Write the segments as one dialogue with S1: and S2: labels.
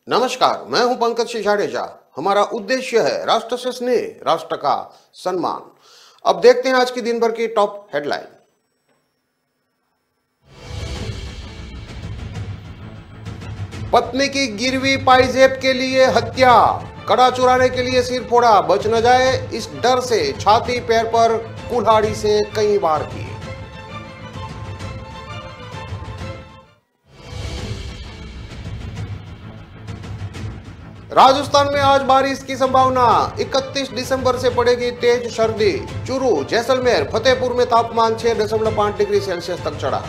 S1: नमस्कार, मैं हूं पंकज शिजाडेजा। हमारा उद्देश्य है राष्ट्र से स्नेह, राष्ट्र का सम्मान। अब देखते हैं आज की दिन भर की टॉप हेडलाइन। पत्नी की गिरवी पाइजेब के लिए हत्या, कड़ा चुराने के लिए सिर फोड़ा, बच न जाए इस डर से छाती पैर पर कुल्हाड़ी से कई वार किए। राजस्थान में आज बारिश की संभावना, 31 दिसंबर से पड़ेगी तेज सर्दी। चूरू, जैसलमेर, फतेहपुर में तापमान 6.5 डिग्री सेल्सियस तक चढ़ा।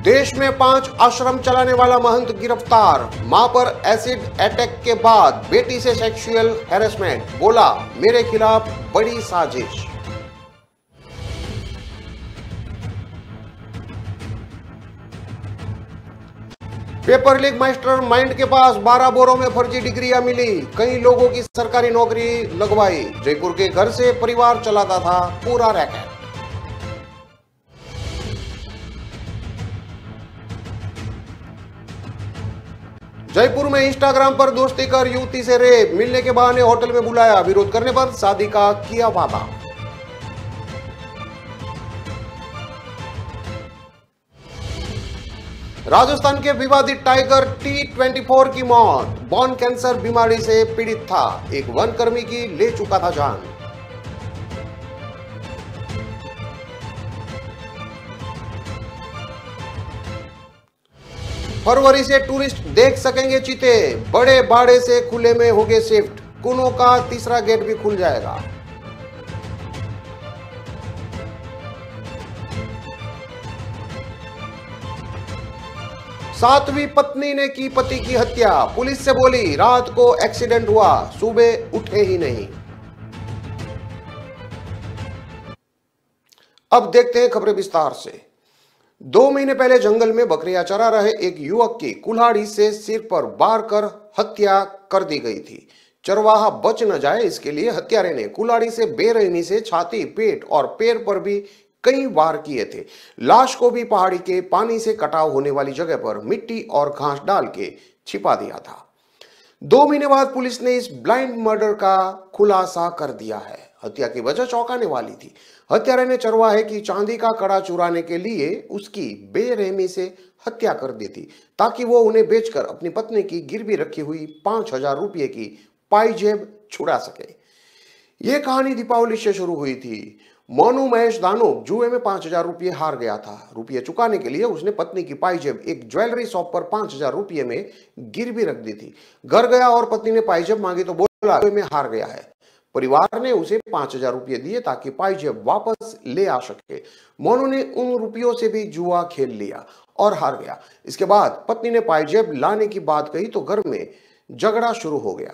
S1: देश में 5 आश्रम चलाने वाला महंत गिरफ्तार। मां पर एसिड अटैक के बाद बेटी से सेक्सुअल हैरेसमेंट, बोला मेरे खिलाफ बड़ी साजिश। पेपर लीक मास्टर माइंड के पास 12 बोरों में फर्जी डिग्रियां मिली, कई लोगों की सरकारी नौकरी लगवाई। जयपुर के घर से परिवार चलाता था पूरा रैकेट। जयपुर में इंस्टाग्राम पर दोस्ती कर युवती से रेप, मिलने के बहाने होटल में बुलाया, विरोध करने पर शादी का किया वादा। राजस्थान के विवादित टाइगर T24 की मौत, बोन कैंसर बीमारी से पीड़ित था, एक वनकर्मी की ले चुका था जान। फरवरी से टूरिस्ट देख सकेंगे चीते, बड़े बाड़े से खुले में होंगे शिफ्ट, कुनों का तीसरा गेट भी खुल जाएगा। सातवीं पत्नी ने की पति की हत्या, पुलिस से बोली रात को एक्सीडेंट हुआ, सुबह उठे ही नहीं। अब देखते हैं खबरें विस्तार से। 2 महीने पहले जंगल में बकरियां चरा रहे एक युवक की कुल्हाड़ी से सिर पर वार कर हत्या कर दी गई थी। चरवाहा बच न जाए इसके लिए हत्यारे ने कुल्हाड़ी से बेरहमी से छाती, पेट और पैर पर भी कई वार किए थे। लाश को भी पहाड़ी के पानी से कटाव होने वाली जगह पर मिट्टी और घास डाल के छिपा दिया था। 2 महीने बाद पुलिस ने इस ब्लाइंड मर्डर का खुलासा कर दिया है। हत्या की वजह चौंकाने वाली थी। हत्यारे ने चरवाहे की चांदी का कड़ा चुराने के लिए उसकी बेरहमी से हत्या कर दी थी, ताकि वो उन्हें बेचकर अपनी पत्नी की गिरवी रखी हुई 5,000 रुपये की पाइजेब छुड़ा सके। यह कहानी दीपावली से शुरू हुई थी। मोनू महेश दानो जुए में 5,000 रुपये हार गया था। रुपये चुकाने के लिए उसने पत्नी की पाइजेब एक ज्वेलरी शॉप पर 5,000 रुपये में गिरवी रख दी थी। घर गया और पत्नी ने पाइजेब मांगी तो बोला जुए में हार गया है। परिवार ने उसे 5,000 रुपये दिए ताकि पाइजेब वापस ले आ सके। मोनू ने उन रुपयों से भी जुआ खेल लिया और हार गया। इसके बाद पत्नी ने पाइजेब लाने की बात कही तो घर में झगड़ा शुरू हो गया।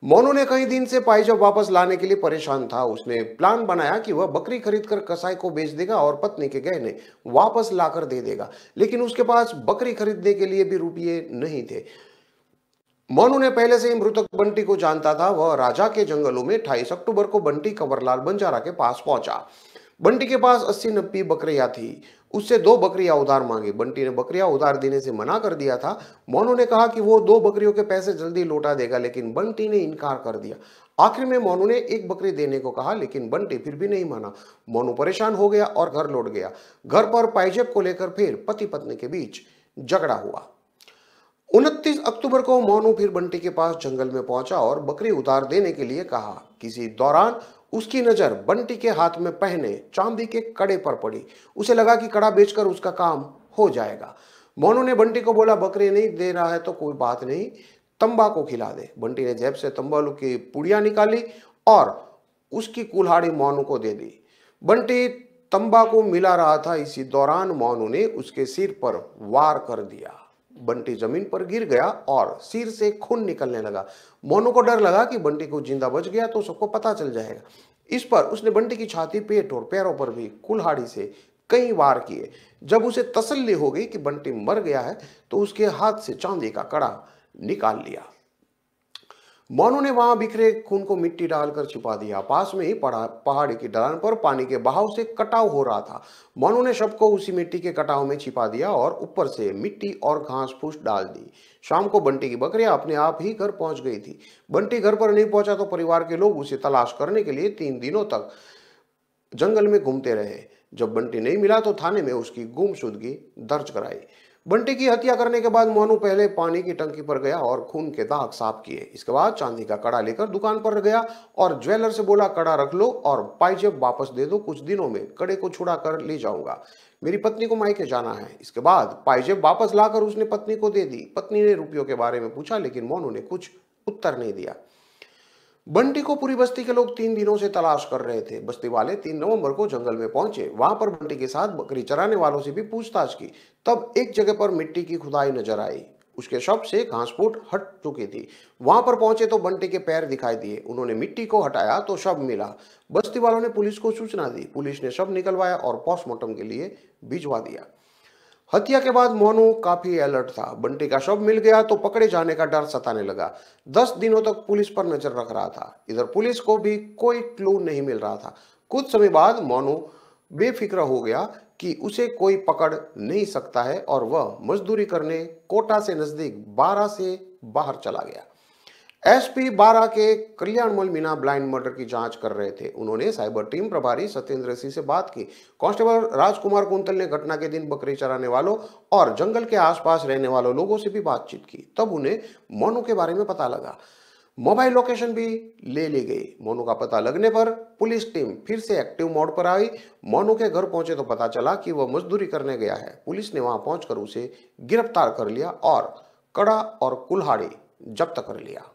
S1: मोनू ने कई दिन से पाइजेब वापस लाने के लिए परेशान था। उसने प्लान बनाया कि वह बकरी खरीदकर कसाई को बेच देगा और पत्नी के गहने वापस लाकर दे देगा, लेकिन उसके पास बकरी खरीदने के लिए भी रुपये नहीं थे। मोनू ने पहले से ही मृतक बंटी को जानता था। वह राजा के जंगलों में 28 अक्टूबर को बंटी कंवरलाल बंजारा के पास पहुंचा। बंटी के पास 80-90 बकरियां थी। उससे 2 बकरियां उधार मांगी। बंटी ने बकरियां उधार देने से मना कर दिया था। मोनू ने कहा कि वो 2 बकरियों के पैसे जल्दी लौटा देगा, लेकिन बंटी ने इनकार कर दिया। आखिर में मोनू ने 1 बकरी देने को कहा, लेकिन बंटी फिर भी नहीं माना। मोनू परेशान हो गया और घर लौट गया। घर पर पाइजेब को लेकर फिर पति पत्नी के बीच झगड़ा हुआ। 29 अक्टूबर को मोनू फिर बंटी के पास जंगल में पहुंचा और बकरी उधार देने के लिए कहा। किसी दौरान उसकी नजर बंटी के हाथ में पहने चांदी के कड़े पर पड़ी। उसे लगा कि कड़ा बेचकर उसका काम हो जाएगा। मोनू ने बंटी को बोला बकरी नहीं दे रहा है तो कोई बात नहीं, तंबाकू खिला दे। बंटी ने जेब से तंबाकू की पुड़िया निकाली और उसकी कुल्हाड़ी मोनू को दे दी। बंटी तंबाकू मिला रहा था। इसी दौरान मोनू ने उसके सिर पर वार कर दिया। बंटी जमीन पर गिर गया और सिर से खून निकलने लगा। मोनू को डर लगा कि बंटी को जिंदा बच गया तो सबको पता चल जाएगा। इस पर उसने बंटी की छाती, पेट और पैरों पर भी कुल्हाड़ी से कई वार किए। जब उसे तसल्ली हो गई कि बंटी मर गया है तो उसके हाथ से चांदी का कड़ा निकाल लिया। मोनू ने वहां बिखरे खून को मिट्टी डालकर छिपा दिया। पास में ही पहाड़ी की ढलान पर पानी के बहाव से कटाव हो रहा था। मोनू ने शव को उसी मिट्टी के कटाव में छिपा दिया और ऊपर से मिट्टी और घास फूस डाल दी। शाम को बंटी की बकरियां अपने आप ही घर पहुंच गई थी। बंटी घर पर नहीं पहुंचा तो परिवार के लोग उसे तलाश करने के लिए 3 दिनों तक जंगल में घूमते रहे। जब बंटी नहीं मिला तो थाने में उसकी गुमशुदगी दर्ज कराई। बंटी की हत्या करने के बाद मोनू पहले पानी की टंकी पर गया और खून के दाग साफ किए। इसके बाद चांदी का कड़ा लेकर दुकान पर गया और ज्वेलर से बोला, कड़ा रख लो और पाइजेब वापस दे दो, कुछ दिनों में कड़े को छुड़ा कर ले जाऊंगा, मेरी पत्नी को मायके जाना है। इसके बाद पाइजेब वापस लाकर उसने पत्नी को दे दी। पत्नी ने रुपयों के बारे में पूछा लेकिन मोनू ने कुछ उत्तर नहीं दिया। बंटी को पूरी बस्ती के लोग 3 दिनों से तलाश कर रहे थे। बस्ती वाले 3 नवंबर को जंगल में पहुंचे। वहां पर बंटी के साथ बकरी चराने वालों से भी पूछताछ की। तब एक जगह पर मिट्टी की खुदाई नजर आई। उसके शव से घास फूट हट चुकी थी। वहां पर पहुंचे तो बंटी के पैर दिखाई दिए। उन्होंने मिट्टी को हटाया तो शव मिला। बस्ती वालों ने पुलिस को सूचना दी। पुलिस ने शव निकलवाया और पोस्टमार्टम के लिए भिजवा दिया। हत्या के बाद मोनू काफी अलर्ट था। बंटी का शव मिल गया तो पकड़े जाने का डर सताने लगा। 10 दिनों तक पुलिस पर नजर रख रहा था। इधर पुलिस को भी कोई क्लू नहीं मिल रहा था। कुछ समय बाद मोनू बेफिक्र हो गया कि उसे कोई पकड़ नहीं सकता है और वह मजदूरी करने कोटा से नजदीक 12 से बाहर चला गया। एसपी 12 के कल्याणमल मीना ब्लाइंड मर्डर की जांच कर रहे थे। उन्होंने साइबर टीम प्रभारी सत्येंद्र सिंह से बात की। कांस्टेबल राजकुमार कुंतल ने घटना के दिन बकरी चराने वालों और जंगल के आसपास रहने वालों लोगों से भी बातचीत की। तब उन्हें मोनू के बारे में पता लगा। मोबाइल लोकेशन भी ले ली गई। मोनू का पता लगने पर पुलिस टीम फिर से एक्टिव मोड पर आई। मोनू के घर पहुंचे तो पता चला कि वह मजदूरी करने गया है। पुलिस ने वहां पहुंचकर उसे गिरफ्तार कर लिया और कड़ा और कुल्हाड़ी जब्त कर लिया।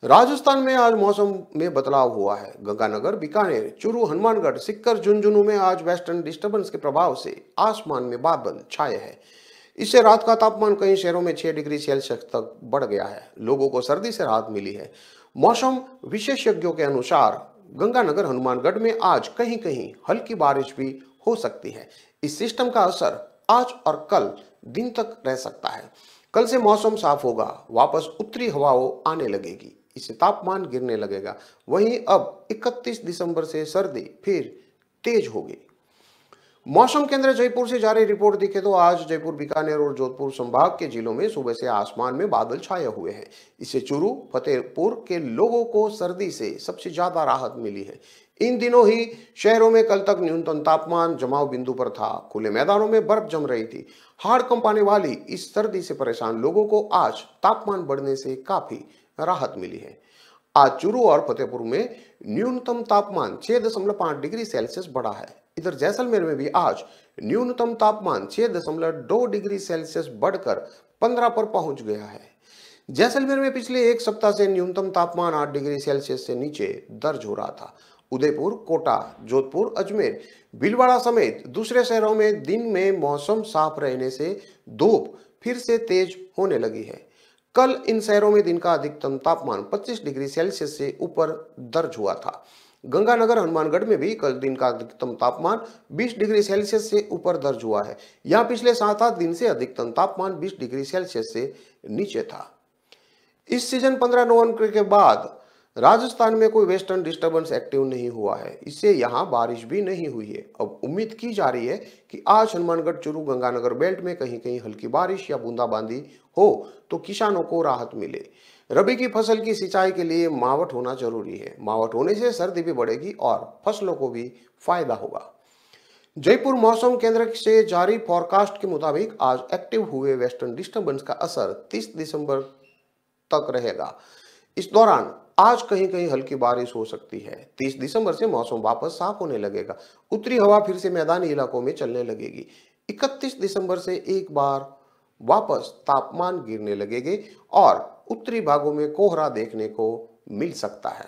S1: राजस्थान में आज मौसम में बदलाव हुआ है। गंगानगर, बीकानेर, चूरू, हनुमानगढ़, सिक्कर, झुंझुनू में आज वेस्टर्न डिस्टर्बेंस के प्रभाव से आसमान में बादल छाए हैं। इससे रात का तापमान कई शहरों में 6 डिग्री सेल्सियस तक बढ़ गया है। लोगों को सर्दी से राहत मिली है। मौसम विशेषज्ञों के अनुसार गंगानगर, हनुमानगढ़ में आज कहीं कहीं हल्की बारिश भी हो सकती है। इस सिस्टम का असर आज और कल दिन तक रह सकता है। कल से मौसम साफ होगा। वापस उत्तरी हवाओं आने लगेगी। इससे तापमान गिरने लगेगा। वहीं अब 31 दिसंबर से सर्दी फिर तेज होगी। मौसम केंद्र जयपुर से जारी रिपोर्ट दिखे तो आज जयपुर, बीकानेर और जोधपुर संभाग के जिलों में सुबह से आसमान में बादल छाए हुए हैं। इससे चूरू, फतेहपुर के लोगों को सर्दी से सबसे ज्यादा राहत मिली है। इन दिनों ही शहरों में कल तक न्यूनतम तापमान जमाव बिंदु पर था। खुले मैदानों में बर्फ जम रही थी। हाड़ कंपाने वाली इस सर्दी से परेशान लोगों को आज तापमान बढ़ने से काफी राहत मिली है। आज चूरू और फतेहपुर में न्यूनतम तापमान 6.5 डिग्री सेल्सियस बढ़ा है। इधर जैसलमेर में भी आज न्यूनतम तापमान 6.2 डिग्री सेल्सियस बढ़कर 15 पर पहुंच गया है। जैसलमेर में पिछले एक सप्ताह से न्यूनतम तापमान 8 डिग्री सेल्सियस से नीचे दर्ज हो रहा था। उदयपुर, कोटा, जोधपुर, अजमेर, भीलवाड़ा समेत दूसरे शहरों में दिन में मौसम साफ रहने से धूप फिर से तेज होने लगी है। कल इन शहरों में दिन का अधिकतम तापमान 25 डिग्री सेल्सियस से ऊपर दर्ज हुआ था। गंगानगर, हनुमानगढ़ में भी कल दिन का अधिकतम तापमान 20 डिग्री सेल्सियस से ऊपर दर्ज हुआ है। यहां पिछले 7-8 दिन से अधिकतम तापमान 20 डिग्री सेल्सियस से नीचे था। इस सीजन 15 नवंबर के बाद राजस्थान में कोई वेस्टर्न डिस्टर्बेंस एक्टिव नहीं हुआ है। इससे यहां बारिश भी नहीं हुई है। अब उम्मीद की जा रही है कि आज हनुमानगढ़, चूरू, गंगानगर बेल्ट में कहीं कहीं हल्की बारिश या बूंदाबांदी हो तो किसानों को राहत मिले। रबी की फसल की सिंचाई के लिए मावठ होना जरूरी है। मावठ होने से सर्दी भी बढ़ेगी और फसलों को भी फायदा होगा। जयपुर मौसम केंद्र से जारी फोरकास्ट के मुताबिक आज एक्टिव हुए वेस्टर्न डिस्टर्बेंस का असर 30 दिसंबर तक रहेगा। इस दौरान आज कहीं कहीं हल्की बारिश हो सकती है। 30 दिसंबर से मौसम वापस साफ होने लगेगा। उत्तरी हवा फिर से मैदानी इलाकों में चलने लगेगी। 31 दिसंबर से एक बार वापस तापमान गिरने लगेंगे और उत्तरी भागों में कोहरा देखने को मिल सकता है।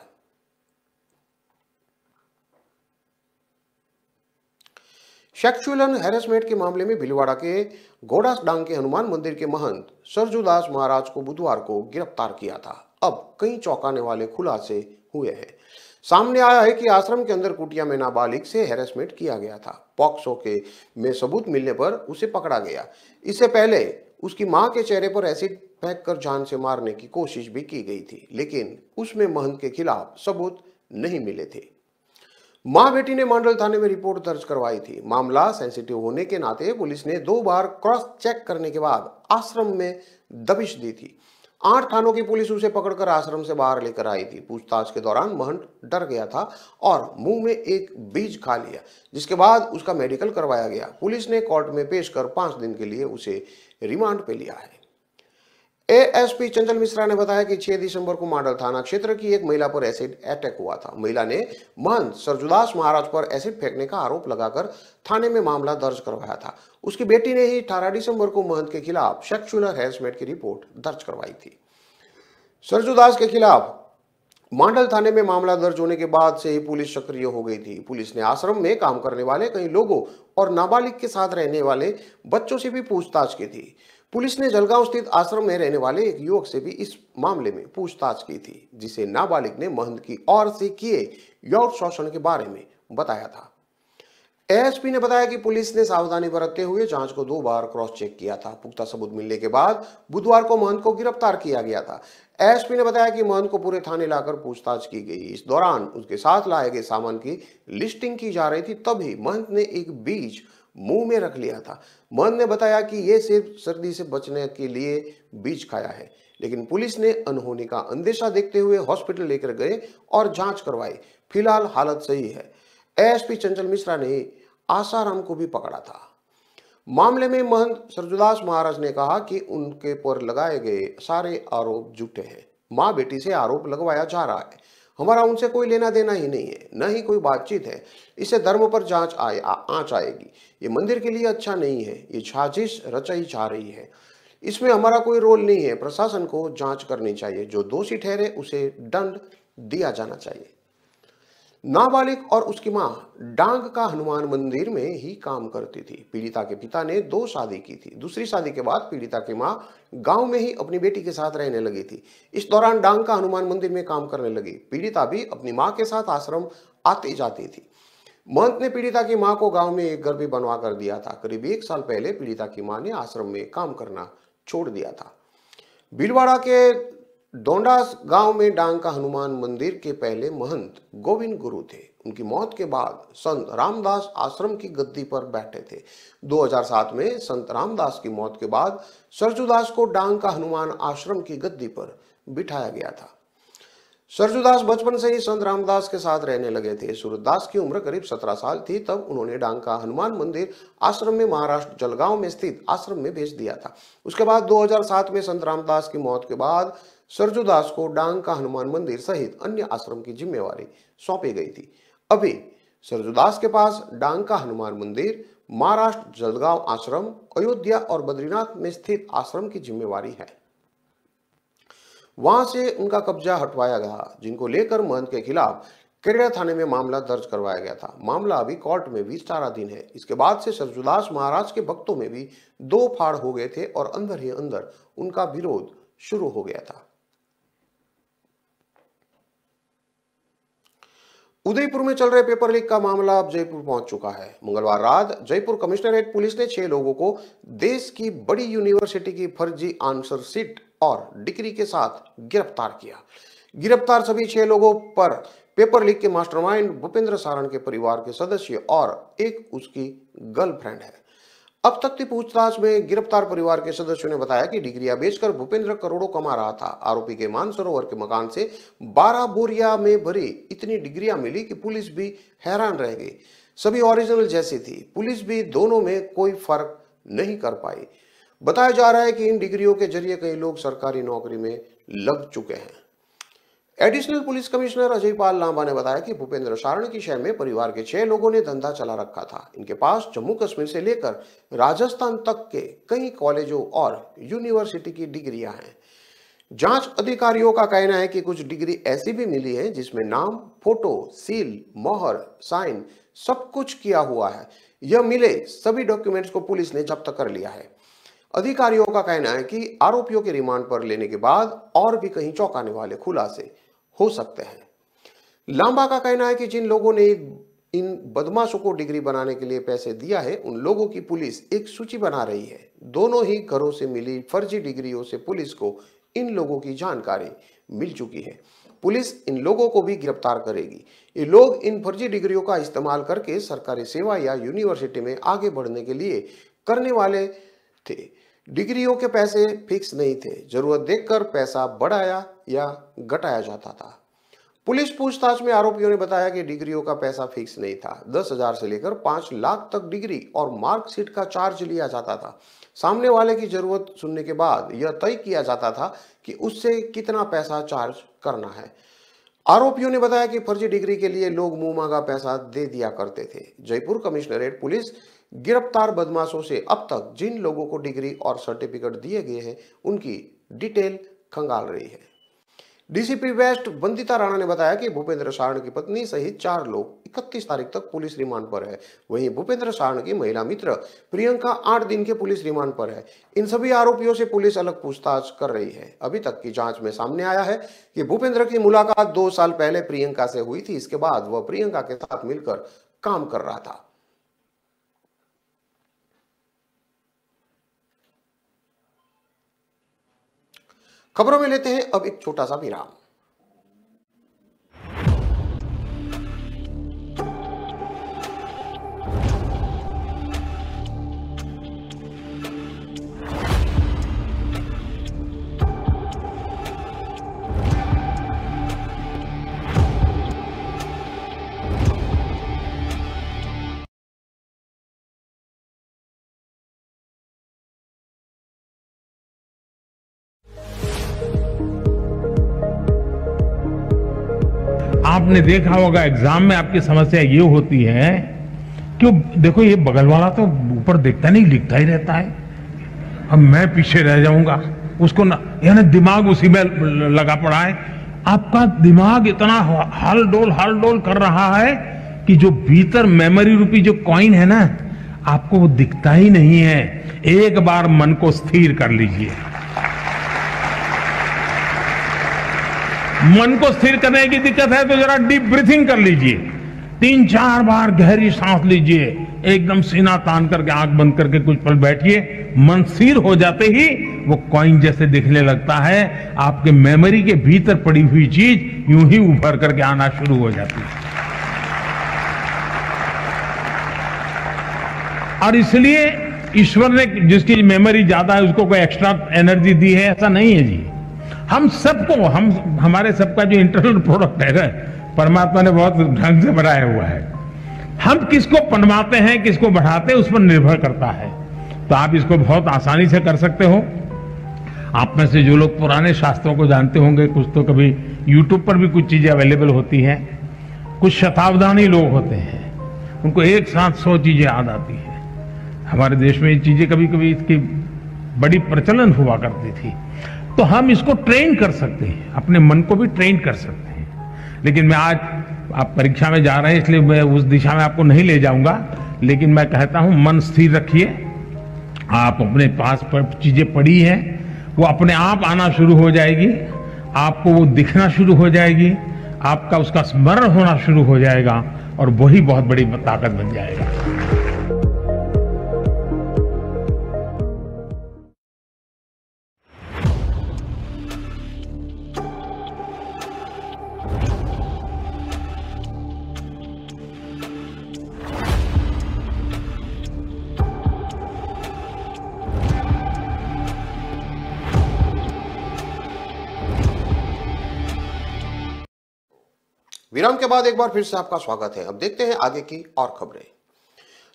S1: सेक्सुअल हैरेसमेंट के मामले में भीलवाड़ा के घोड़ासडांग के हनुमान मंदिर के महंत सरजूदास महाराज को बुधवार को गिरफ्तार किया था। अब कई चौंकाने वाले खुलासे हुए हैं। सामने आया है कि आश्रम के अंदर कुटिया में नाबालिग से हैरेसमेंट किया गया था। पॉक्सो के में सबूत मिलने पर उसे पकड़ा गया। इससे पहले उसकी मां के चेहरे पर एसिड फेंककर जान से मारने की कोशिश भी की गई थी, लेकिन उसमें महंत के खिलाफ सबूत नहीं मिले थे। मां बेटी ने मांडल थाने में रिपोर्ट दर्ज करवाई थी। मामला सेंसिटिव होने के नाते पुलिस ने 2 बार क्रॉस चेक करने के बाद आश्रम में दबिश दी थी। 8 थानों की पुलिस उसे पकड़कर आश्रम से बाहर लेकर आई थी। पूछताछ के दौरान महंत डर गया था और मुंह में एक बीज खा लिया, जिसके बाद उसका मेडिकल करवाया गया। पुलिस ने कोर्ट में पेश कर 5 दिन के लिए उसे रिमांड पे लिया है। एएसपी चंचल मिश्रा ने बताया कि 6 दिसंबर को मांडल थाना क्षेत्र की एक महिला पर एसिड अटैक हुआ था। महिला ने महंत सरजुदास महाराज पर एसिड फेंकने का आरोप लगाकर थाने में मामला दर्ज करवाया था। उसकी बेटी ने ही 18 दिसंबर को महंत के खिलाफ सेक्सुअल हैरेसमेंट की रिपोर्ट दर्ज करवाई थी। सरजुदास के खिलाफ मांडल थाने में मामला दर्ज होने के बाद से ही पुलिस सक्रिय हो गई थी। पुलिस ने आश्रम में काम करने वाले कई लोगों और नाबालिग के साथ रहने वाले बच्चों से भी पूछताछ की थी। पुलिस ने जलगांव स्थित आश्रम में रहने वाले एक युवक से भी इस मामले में पूछताछ की थी, जिसे नाबालिग ने महंत की ओर से किए यौन शोषण के बारे में बताया था। एएसपी ने बताया कि पुलिस ने सावधानी बरतते हुए जांच को 2 बार क्रॉस चेक किया था। पुख्ता सबूत मिलने के बाद बुधवार को महंत को गिरफ्तार किया गया था। एएसपी ने बताया कि महंत को पूरे थाने लाकर पूछताछ की गई। इस दौरान उसके साथ लाए गए सामान की लिस्टिंग की जा रही थी, तभी महंत ने एक बीज मुंह में रख लिया था। महंत ने बताया कि यह सिर्फ सर्दी से बचने के लिए बीज खाया है, लेकिन पुलिस ने अनहोनी का अंदेशा देखते हुए हॉस्पिटल लेकर गए और जांच करवाई। फिलहाल हालत सही है। एएसपी चंचल मिश्रा ने आसाराम को भी पकड़ा था। मामले में महंत सरजुदास महाराज ने कहा कि उनके पर लगाए गए सारे आरोप झूठे हैं। मां बेटी से आरोप लगवाया जा रहा है। हमारा उनसे कोई लेना देना ही नहीं है, न ही कोई बातचीत है। इससे धर्म पर आंच आएगी। ये मंदिर के लिए अच्छा नहीं है। ये साजिश रचाई जा रही है। इसमें हमारा कोई रोल नहीं है। प्रशासन को जांच करनी चाहिए। जो दोषी ठहरे उसे दंड दिया जाना चाहिए। नाबालिग और उसकी मां डांग का हनुमान मंदिर में ही काम करती थी। पीड़िता के पिता ने 2 शादी की थी। दूसरी शादी के बाद पीड़िता की मां गांव में ही अपनी बेटी के साथ रहने लगी थी। इस दौरान डांग का हनुमान मंदिर में काम करने लगी। पीड़िता भी अपनी मां के साथ आश्रम आती जाती थी। महंत ने पीड़िता की मां को गांव में एक घर भी बनवा कर दिया था। करीब 1 साल पहले पीड़िता की मां ने आश्रम में काम करना छोड़ दिया था। भीलवाड़ा के डोंडास गांव में डांग का हनुमान मंदिर के पहले महंत गोविंद गुरु थे। उनकी मौत के बाद संत रामदास आश्रम की गद्दी पर बैठे थे। 2007 में संत रामदास की मौत के बाद सरजुदास को डांग का हनुमान आश्रम की गद्दी पर बिठाया गया था। सरजुदास बचपन से ही संत रामदास के साथ रहने लगे थे। सूरदास की उम्र करीब 17 साल थी तब उन्होंने डांग का हनुमान मंदिर आश्रम में महाराष्ट्र जलगांव में स्थित आश्रम में भेज दिया था। उसके बाद 2007 में संत रामदास की मौत के बाद सरजुदास को डांग का हनुमान मंदिर सहित अन्य आश्रम की जिम्मेवारी सौंपी गई थी। अभी सरजुदास के पास डांग का हनुमान मंदिर, महाराष्ट्र जलगांव आश्रम, अयोध्या और बद्रीनाथ में स्थित आश्रम की जिम्मेवारी है। वहां से उनका कब्जा हटवाया गया, जिनको लेकर महंत के खिलाफ केरड़ा थाने में मामला दर्ज करवाया गया था। मामला अभी कोर्ट में भी विचाराधीन है। इसके बाद से सरजुदास महाराज के भक्तों में भी 2 फाड़ हो गए थे और अंदर ही अंदर उनका विरोध शुरू हो गया था। उदयपुर में चल रहे पेपर लीक का मामला अब जयपुर पहुंच चुका है। मंगलवार रात जयपुर कमिश्नरेट पुलिस ने 6 लोगों को देश की बड़ी यूनिवर्सिटी की फर्जी आंसर शीट और डिग्री के साथ गिरफ्तार किया। गिरफ्तार सभी 6 लोगों पर पेपर लीक के मास्टरमाइंड भूपेंद्र सारण के परिवार के सदस्य और एक उसकी गर्लफ्रेंड है। अब तक की पूछताछ में गिरफ्तार परिवार के सदस्यों ने बताया कि डिग्रियां बेचकर भूपेंद्र करोड़ों कमा रहा था। आरोपी के मानसरोवर के मकान से 12 बोरिया में भरी इतनी डिग्रियां मिली कि पुलिस भी हैरान रह गई। सभी ओरिजिनल जैसी थी। पुलिस भी दोनों में कोई फर्क नहीं कर पाई। बताया जा रहा है कि इन डिग्रियों के जरिए कई लोग सरकारी नौकरी में लग चुके हैं। Additional police commissioner Ajay Pal Lamba ने बताया कि भूपेंद्र सारण की शय में परिवार के 6 लोगों ने धंधा चला रखा था। इनके पास जम्मू कश्मीर से लेकर राजस्थान तक के कई कॉलेजों और यूनिवर्सिटी की डिग्रियां हैं। जांच अधिकारियों का कहना है कि कुछ डिग्री ऐसी भी मिली है जिसमें नाम, फोटो, सील, मोहर, साइन सब कुछ किया हुआ है। यह मिले सभी डॉक्यूमेंट्स को पुलिस ने जब्त कर लिया है। अधिकारियों का कहना है कि आरोपियों के रिमांड पर लेने के बाद और भी कहीं चौंकाने वाले खुलासे हो सकते हैं। लांबा का कहना है कि जिन लोगों ने इन बदमाशों को डिग्री बनाने के लिए पैसे दिया है, उन लोगों की पुलिस एक सूची बना रही है। दोनों ही घरों से मिली फर्जी डिग्रियों से पुलिस को इन लोगों की जानकारी मिल चुकी है। पुलिस इन लोगों को भी गिरफ्तार करेगी। ये लोग इन फर्जी डिग्रियों का इस्तेमाल करके सरकारी सेवा या यूनिवर्सिटी में आगे बढ़ने के लिए करने वाले थे। डिग्रियों के पैसे फिक्स नहीं थे, जरूरत देखकर पैसा बढ़ाया या घटाया जाता था। पुलिस पूछताछ में आरोपियों ने बताया कि डिग्रियों का पैसा फिक्स नहीं था। 10,000 से लेकर 5 लाख तक डिग्री और मार्कशीट का चार्ज लिया जाता था। सामने वाले की जरूरत सुनने के बाद यह तय किया जाता था कि उससे कितना पैसा चार्ज करना है। आरोपियों ने बताया कि फर्जी डिग्री के लिए लोग मुंह मांगा पैसा दे दिया करते थे। जयपुर कमिश्नरेट पुलिस गिरफ्तार बदमाशों से अब तक जिन लोगों को डिग्री और सर्टिफिकेट दिए गए हैं उनकी डिटेल खंगाल रही है। डीसीपी वेस्ट वंदिता राणा ने बताया कि भूपेंद्र सारण की पत्नी सहित 4 लोग 31 तारीख तक पुलिस रिमांड पर है। वहीं भूपेंद्र सारण की महिला मित्र प्रियंका 8 दिन के पुलिस रिमांड पर है। इन सभी आरोपियों से पुलिस अलग पूछताछ कर रही है। अभी तक की जांच में सामने आया है कि भूपेंद्र की मुलाकात 2 साल पहले प्रियंका से हुई थी। इसके बाद वह प्रियंका के साथ मिलकर काम कर रहा था। खबरों में लेते हैं अब एक छोटा सा विराम।
S2: आपने देखा होगा एग्जाम में आपकी समस्या ये होती है कि देखो ये बगल वाला तो ऊपर देखता नहीं, लिखता ही रहता है, अब मैं पीछे रह जाऊंगा, उसको ना, यानी दिमाग उसी में लगा पड़ा है। आपका दिमाग इतना हाल डोल कर रहा है कि जो भीतर मेमोरी रूपी जो कॉइन है ना, आपको वो दिखता ही नहीं है। एक बार मन को स्थिर कर लीजिए। मन को स्थिर करने की दिक्कत है तो जरा डीप ब्रीथिंग कर लीजिए। 3-4 बार गहरी सांस लीजिए, एकदम सीना तान करके आंख बंद करके कुछ पल बैठिए। मन स्थिर हो जाते ही वो कॉइन जैसे दिखने लगता है। आपके मेमोरी के भीतर पड़ी हुई चीज यूं ही उभर करके आना शुरू हो जाती है। और इसलिए ईश्वर ने जिसकी मेमोरी ज्यादा है उसको कोई एक्स्ट्रा एनर्जी दी है, ऐसा नहीं है जी। हम सबको, हमारे सबका जो इंटरनल प्रोडक्ट है परमात्मा ने बहुत ढंग से बनाया हुआ है। हम किसको पनवाते हैं, किसको बढ़ाते हैं, उस पर निर्भर करता है। तो आप इसको बहुत आसानी से कर सकते हो। आप में से जो लोग पुराने शास्त्रों को जानते होंगे, कुछ तो कभी यूट्यूब पर भी कुछ चीजें अवेलेबल होती हैं। कुछ शताब्दानी लोग होते हैं, उनको एक साथ 100 चीजें याद आती है। हमारे देश में ये चीजें कभी कभी इसकी बड़ी प्रचलन हुआ करती थी। तो हम इसको ट्रेन कर सकते हैं, अपने मन को भी ट्रेन कर सकते हैं। लेकिन मैं आज, आप परीक्षा में जा रहे हैं इसलिए मैं उस दिशा में आपको नहीं ले जाऊंगा, लेकिन मैं कहता हूं मन स्थिर रखिए। आप अपने पास चीजें पड़ी हैं, वो अपने आप आना शुरू हो जाएगी, आपको वो दिखना शुरू हो जाएगी, आपका उसका स्मरण होना शुरू हो जाएगा और वही बहुत बड़ी ताकत बन जाएगा।
S1: विराम के बाद एक बार फिर से आपका स्वागत है। अब देखते हैं आगे की और खबरें।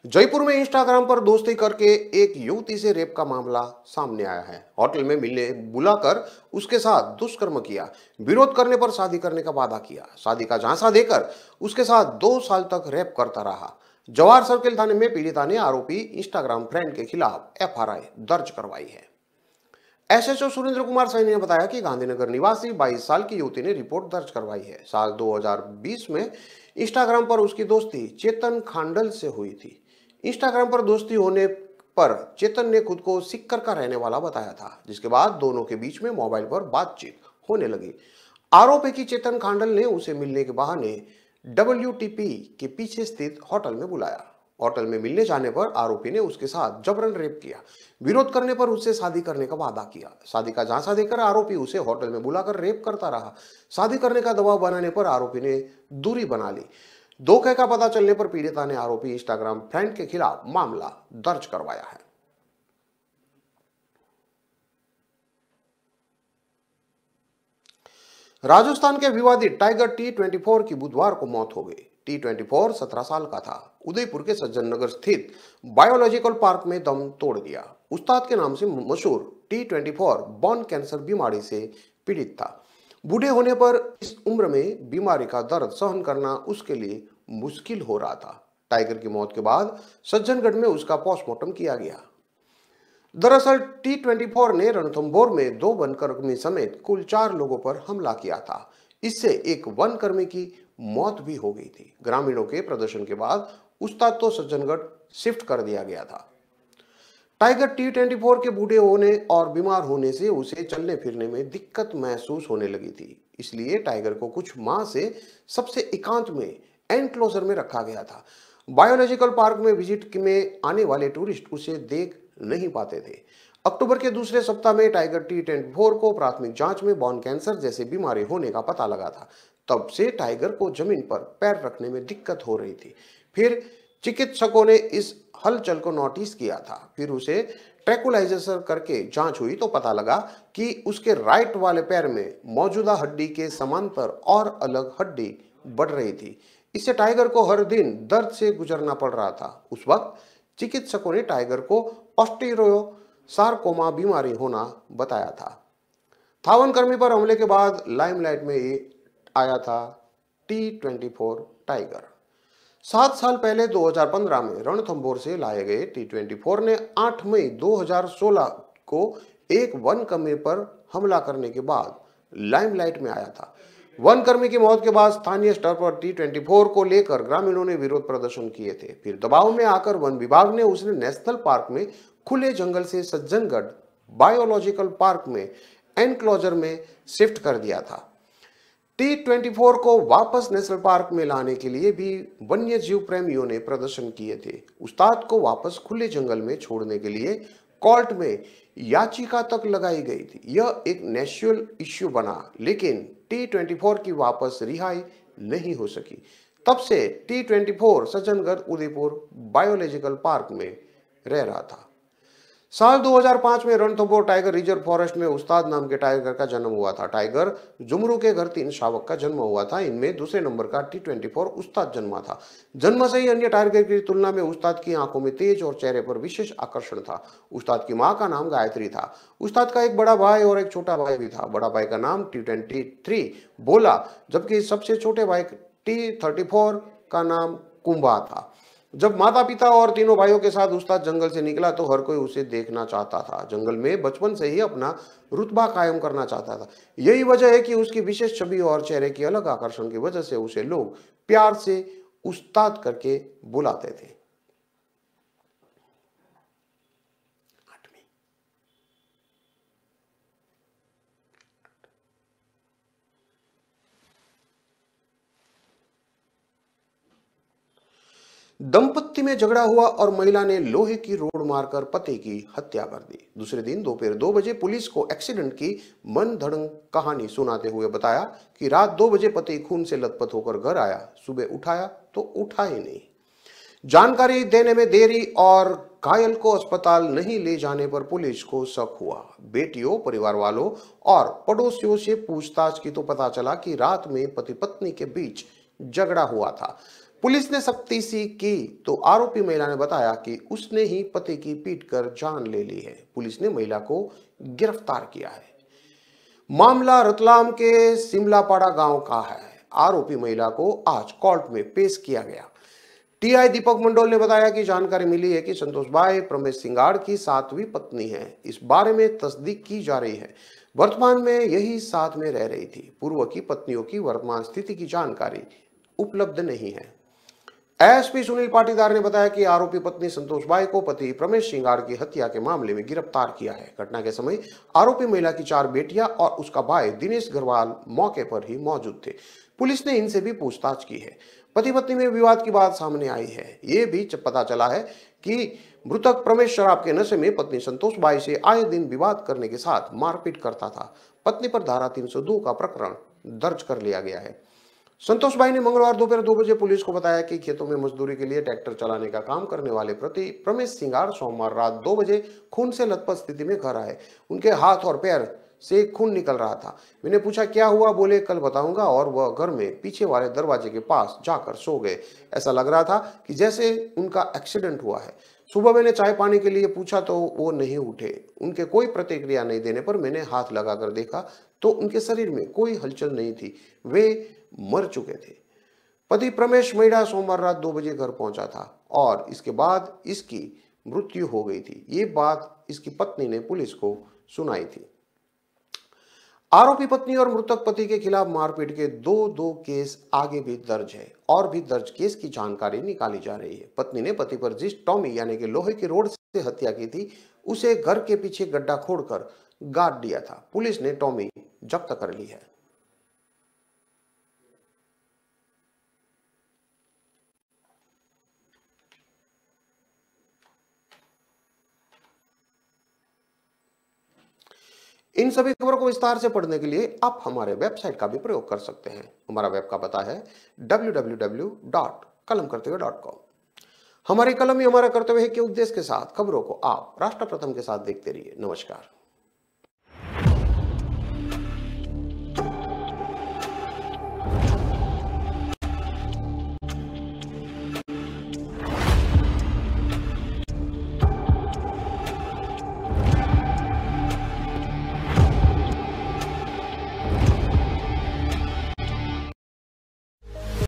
S1: जयपुर में इंस्टाग्राम पर दोस्ती करके एक युवती से रेप का मामला सामने आया है। होटल में मिलने बुलाकर उसके साथ दुष्कर्म किया, विरोध करने पर शादी करने का वादा किया, शादी का झांसा देकर उसके साथ 2 साल तक रेप करता रहा। जवाहर सर्किल थाने में पीड़िता ने आरोपी इंस्टाग्राम फ्रेंड के खिलाफ एफआईआर दर्ज करवाई है। एसएचओ सुरेंद्र कुमार सैनी ने बताया कि गांधीनगर निवासी 22 साल की युवती ने रिपोर्ट दर्ज करवाई है। साल 2020 में इंस्टाग्राम पर उसकी दोस्ती चेतन खांडल से हुई थी। इंस्टाग्राम पर दोस्ती होने पर चेतन ने खुद को सिक्कर का रहने वाला बताया था, जिसके बाद दोनों के बीच में मोबाइल पर बातचीत होने लगी। आरोप है कि चेतन खांडल ने उसे मिलने के बहाने WTP के पीछे स्थित होटल में बुलाया। होटल में मिलने जाने पर आरोपी ने उसके साथ जबरन रेप किया। विरोध करने पर उससे शादी करने का वादा किया। शादी का झांसा देकर आरोपी उसे होटल में बुलाकर रेप करता रहा। शादी करने का दबाव बनाने पर आरोपी ने दूरी बना ली। धोखे का पता चलने पर पीड़िता ने आरोपी इंस्टाग्राम फ्रेंड के खिलाफ मामला दर्ज करवाया है। राजस्थान के विवादित टाइगर T24 की बुधवार को मौत हो गई। T24 17 साल का था। उदयपुर के सज्जन नगर स्थित बायोलॉजिकल पार्क में दम तोड़ दिया। उस्ताद के नाम से मशहूर T24 बोन कैंसर बीमारी से पीड़ित था। बूढ़े होने पर इस उम्र में बीमारी का दर्द सहन करना उसके लिए मुश्किल हो रहा था। टाइगर की मौत के बाद सज्जनगढ़ में उसका पोस्टमार्टम किया गया। दरअसल T24 ने रणथंभौर में 2 वनकर्मी समेत कुल 4 लोगों पर हमला किया था। इससे एक वनकर्मी की मौत भी हो गई थी। ग्रामीणों के प्रदर्शन के बाद उस्ताद तो सज्जनगढ़ शिफ्ट कर दिया गया था। टाइगर T24 के बूढ़े होने और बीमार होने से उसे चलने फिरने में दिक्कत महसूस होने लगी थी। इसलिए टाइगर को कुछ माह से सबसे एकांत में एनक्लोजर में रखा गया था। बायोलॉजिकल पार्क में विजिट में आने वाले टूरिस्ट उसे देख नहीं पाते थे। अक्टूबर के दूसरे सप्ताह में टाइगर T24 को प्राथमिक जांच में बोन कैंसर जैसी बीमारी होने का पता लगा था। तब से टाइगर को जमीन पर पैर रखने में दिक्कत हो रही थी। फिर चिकित्सकों ने इस हलचल को नोटिस किया था। फिर उसे ट्रैंकुलाइजेशन करके जांच हुई तो पता लगा कि उसके राइट वाले पैर में मौजूदा हड्डी के समांतर और अलग हड्डी बढ़ रही थी। इससे टाइगर को हर दिन दर्द से गुजरना पड़ रहा था। उस वक्त चिकित्सकों ने टाइगर को ऑस्टियोसार्कोमा बीमारी होना बताया था। वनकर्मी पर हमले के बाद लाइमलाइट में आया था T24 टाइगर। 7 साल पहले 2015 में रणथंभौर से लाए गए T24 ने 8 मई 2016 को एक वनकर्मी पर हमला करने के बाद लाइमलाइट में आया था। वनकर्मी की मौत के बाद स्थानीय स्तर पर T24 को लेकर ग्रामीणों ने विरोध प्रदर्शन किए थे। फिर दबाव में आकर वन विभाग ने उसे नेशनल पार्क में खुले जंगल से सज्जनगढ़ बायोलॉजिकल पार्क में एनक्लोजर में शिफ्ट कर दिया था। T24 को वापस नेशनल पार्क में लाने के लिए भी वन्य जीव प्रेमियों ने प्रदर्शन किए थे। उस्ताद को वापस खुले जंगल में छोड़ने के लिए कोर्ट में याचिका तक लगाई गई थी। यह एक नेशनल इश्यू बना, लेकिन T24 की वापस रिहाई नहीं हो सकी। तब से T24 Sajjangarh Udaipur biological park में रह रहा था। साल 2005 में रणथंभौर टाइगर रिजर्व फॉरेस्ट में उस्ताद नाम के टाइगर का जन्म हुआ था। टाइगर जुमरू के घर 3 शावक का जन्म हुआ था। इनमें दूसरे नंबर का T24 उस्ताद जन्मा था। जन्म से ही अन्य टाइगर की तुलना में उस्ताद की आंखों में तेज और चेहरे पर विशेष आकर्षण था। उस्ताद की मां का नाम गायत्री था। उस्ताद का एक बड़ा भाई और एक छोटा भाई भी था। बड़ा भाई का नाम T23 बोला, जबकि सबसे छोटे भाई T34 का नाम कुंभा था। जब माता पिता और तीनों भाइयों के साथ उस्ताद जंगल से निकला तो हर कोई उसे देखना चाहता था। जंगल में बचपन से ही अपना रुतबा कायम करना चाहता था। यही वजह है कि उसकी विशेष छवि और चेहरे की अलग आकर्षण की वजह से उसे लोग प्यार से उस्ताद करके बुलाते थे। दंपत्ति में झगड़ा हुआ और महिला ने लोहे की रोड मारकर पति की हत्या कर दी। दूसरे दिन दोपहर 2 बजे पुलिस को एक्सीडेंट की मनगढ़ंत कहानी सुनाते हुए बताया कि रात 2 बजे पति खून से लथपथ होकर घर आया। सुबह उठाया तो उठा ही नहीं। जानकारी देने में देरी और घायल को अस्पताल नहीं ले जाने पर पुलिस को शक हुआ। बेटियों, परिवार वालों और पड़ोसियों से पूछताछ की तो पता चला कि रात में पति पत्नी के बीच झगड़ा हुआ था। पुलिस ने सख्ती सी की तो आरोपी महिला ने बताया कि उसने ही पति की पीटकर जान ले ली है। पुलिस ने महिला को गिरफ्तार किया है। मामला रतलाम के सिमलापाड़ा गांव का है। आरोपी महिला को आज कोर्ट में पेश किया गया। टीआई दीपक मंडोल ने बताया कि जानकारी मिली है कि संतोष भाई प्रमेश सिंगाड़ की 7वीं पत्नी है। इस बारे में तस्दीक की जा रही है। वर्तमान में यही साथ में रह रही थी। पूर्व की पत्नियों की वर्तमान स्थिति की जानकारी उपलब्ध नहीं है। एसपी सुनील पाटीदार ने बताया कि आरोपी पत्नी संतोष बाई को पति प्रमेश सिंगार की हत्या के मामले में गिरफ्तार किया है। घटना के समय आरोपी महिला की 4 बेटियां और उसका भाई दिनेश अग्रवाल मौके पर ही मौजूद थे। पुलिस ने इनसे भी पूछताछ की है। पति पत्नी में विवाद की बात सामने आई है। ये भी पता चला है कि मृतक प्रमेश शराब के नशे में पत्नी संतोष बाई से आए दिन विवाद करने के साथ मारपीट करता था। पत्नी पर धारा 302 का प्रकरण दर्ज कर लिया गया है। संतोष बाई ने मंगलवार दोपहर 2 बजे पुलिस को बताया कि खेतों में मजदूरी के लिए ट्रैक्टर चलाने का काम करने वाले पति प्रमेश सिंगार सोमवार रात 2 बजे खून से लथपथ स्थिति में घर आए। उनके हाथ और पैर से खून निकल रहा था। मैंने पूछा क्या हुआ, बोले कल बताऊंगा, और वह घर में पीछे वाले दरवाजे के पास जाकर सो गए। ऐसा लग रहा था कि जैसे उनका एक्सीडेंट हुआ है। सुबह मैंने चाय पानी के लिए पूछा तो वो नहीं उठे। उनके कोई प्रतिक्रिया नहीं देने पर मैंने हाथ लगाकर देखा तो उनके शरीर में कोई हलचल नहीं थी, वे मर चुके थे। पति प्रमेश मैडा सोमवार रात 2 बजे घर पहुंचा था और इसके बाद इसकी मृत्यु हो गई थी। ये बात इसकी पत्नी ने पुलिस को सुनाई थी। आरोपी पत्नी और मृतक पति के खिलाफ मारपीट के दो केस आगे भी दर्ज है और भी दर्ज केस की जानकारी निकाली जा रही है। पत्नी ने पति पर जिस टॉमी यानी कि लोहे की रोड से हत्या की थी उसे घर के पीछे गड्ढा खोदकर गाड़ दिया था। पुलिस ने टॉमी जब्त कर ली है। इन सभी खबरों को विस्तार से पढ़ने के लिए आप हमारे वेबसाइट का भी प्रयोग कर सकते हैं। हमारा वेब का पता है www.kalamkartavya.com। हमारी कलम ही हमारा कर्तव्य है के उद्देश्य के साथ खबरों को आप राष्ट्र प्रथम के साथ देखते रहिए। नमस्कार।